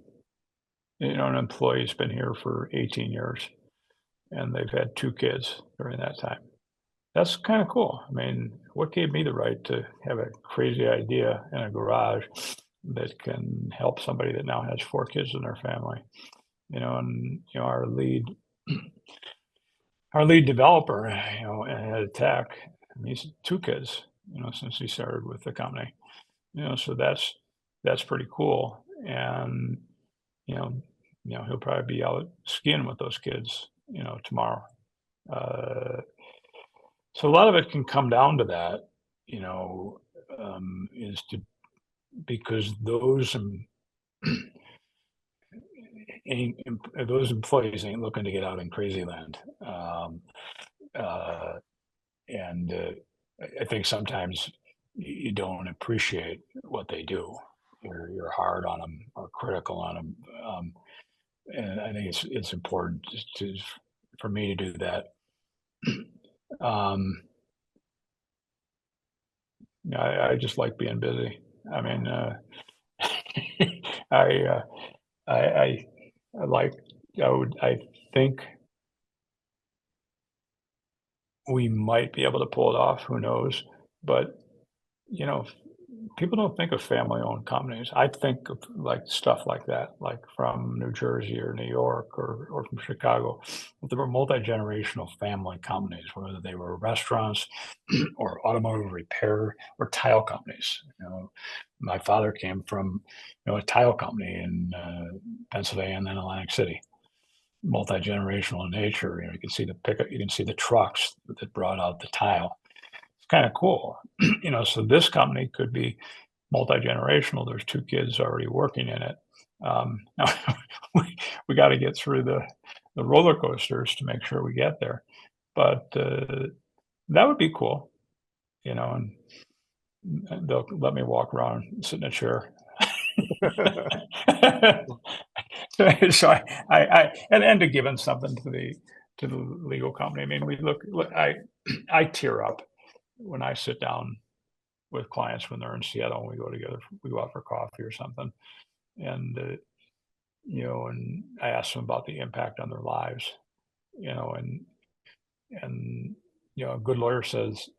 an employee's been here for 18 years and they've had 2 kids during that time, that's kind of cool. I mean, what gave me the right to have a crazy idea in a garage that can help somebody that now has 4 kids in their family? And our lead developer, at tech, he's 2 kids, since he started with the company. So that's pretty cool. And he'll probably be out skiing with those kids, tomorrow. So a lot of it can come down to that, because those employees ain't looking to get out in crazy land. And I think sometimes you don't appreciate what they do. You're hard on them or critical on them. And I think it's important for me to do that. I just like being busy. I mean, I, I like, I think we might be able to pull it off, who knows? But, you know, people don't think of family-owned companies. I think of like stuff like that, like from New Jersey or New York or from Chicago. But there were multi-generational family companies, whether they were restaurants or automotive repair or tile companies. My father came from, a tile company in Pennsylvania and then Atlantic City. Multi-generational in nature. You can see the pickup, you can see the trucks that brought out the tile. It's kind of cool. So this company could be multi-generational. There's 2 kids already working in it. Now we got to get through the roller coasters to make sure we get there. But that would be cool, and they'll let me walk around, sit in a chair. So and to give them something to the legal company. I mean, look, I tear up when I sit down with clients when they're in Seattle and we go together, we go out for coffee or something. And, and I ask them about the impact on their lives, and, a good lawyer says,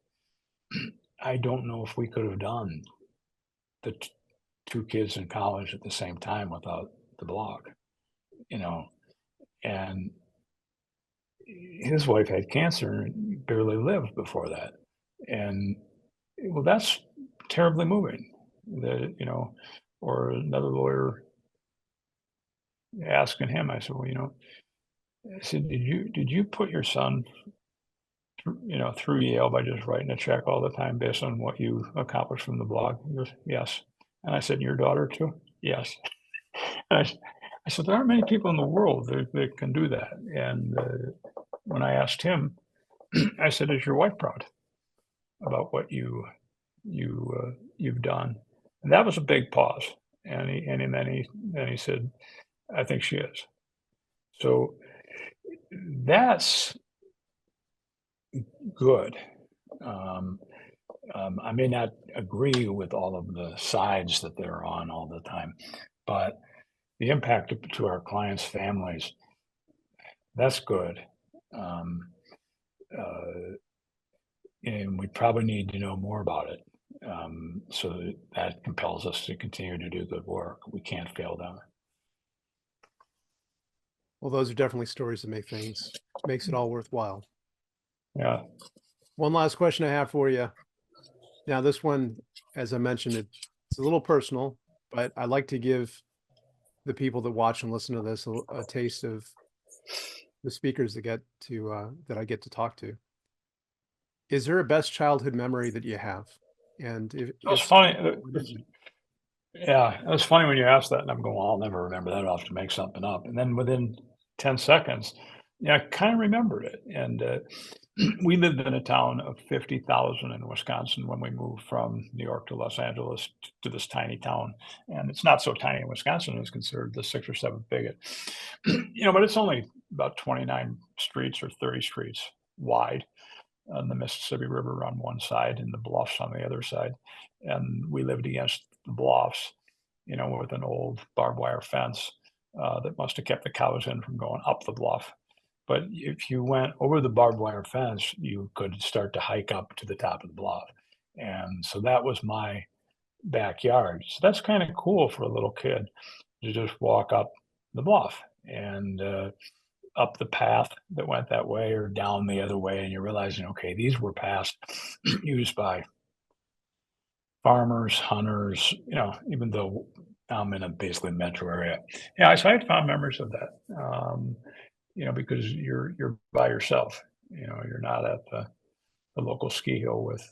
I don't know if we could have done the 2 kids in college at the same time without the blog, and his wife had cancer and barely lived before that. And well, that's terribly moving. Or another lawyer asking him, I said, well, I said, did you put your son, through Yale by just writing a check all the time based on what you accomplished from the blog? He goes, yes. And I said, your daughter too? Yes. And I said, there aren't many people in the world that can do that. And when I asked him, I said, is your wife proud about what you've done? And that was a big pause. And then he said, I think she is. So that's good. I may not agree with all of the sides that they're on all the time, but the impact to our clients' families, that's good. And we probably need to know more about it. So that compels us to continue to do good work. We can't fail them. Well, those are definitely stories that makes it all worthwhile. Yeah. One last question I have for you. Now, this one, as I mentioned, it's a little personal, but I like to give the people that watch and listen to this a taste of the speakers that I get to talk to. Is there a best childhood memory that you have? And It's funny. Yeah, it was funny when you asked that, and I'm going, well, I'll never remember that. I'll have to make something up. And then within 10 seconds, I kind of remembered it. And we lived in a town of 50,000 in Wisconsin when we moved from New York to Los Angeles to this tiny town. And it's not so tiny in Wisconsin. It's considered the 6th or 7th biggest. But it's only about 29 streets or 30 streets wide. On the Mississippi River on one side and the bluffs on the other side. And we lived against the bluffs, with an old barbed wire fence that must have kept the cows in from going up the bluff. But if you went over the barbed wire fence, you could start to hike up to the top of the bluff. And so that was my backyard. So that's kind of cool for a little kid to just walk up the bluff and up the path that went that way or down the other way, and you're realizing, okay, these were paths used by farmers, hunters, even though I'm in a basically metro area. Yeah, so I had fond memories of that, because you're by yourself. You're not at the local ski hill with,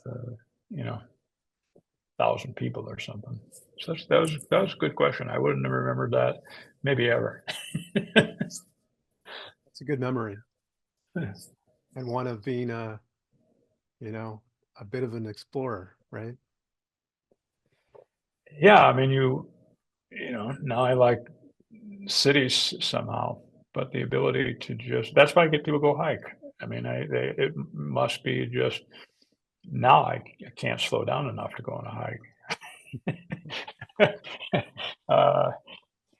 1,000 people or something. So that was a good question. I wouldn't have remembered that maybe ever. It's a good memory. Yes. And one of being a bit of an explorer, right? Yeah, I mean, now I like cities somehow, but the ability to that's why I get people go hike. I mean, it must be just, Now I can't slow down enough to go on a hike.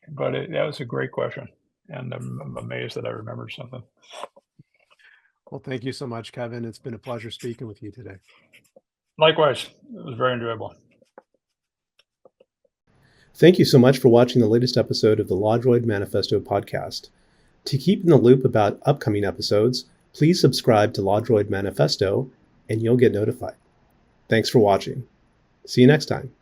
But that was a great question, and I'm amazed that I remembered something. Well, thank you so much, Kevin. It's been a pleasure speaking with you today. Likewise, it was very enjoyable. Thank you so much for watching the latest episode of the LawDroid Manifesto podcast. To keep in the loop about upcoming episodes, please subscribe to LawDroid Manifesto and you'll get notified. Thanks for watching. See you next time.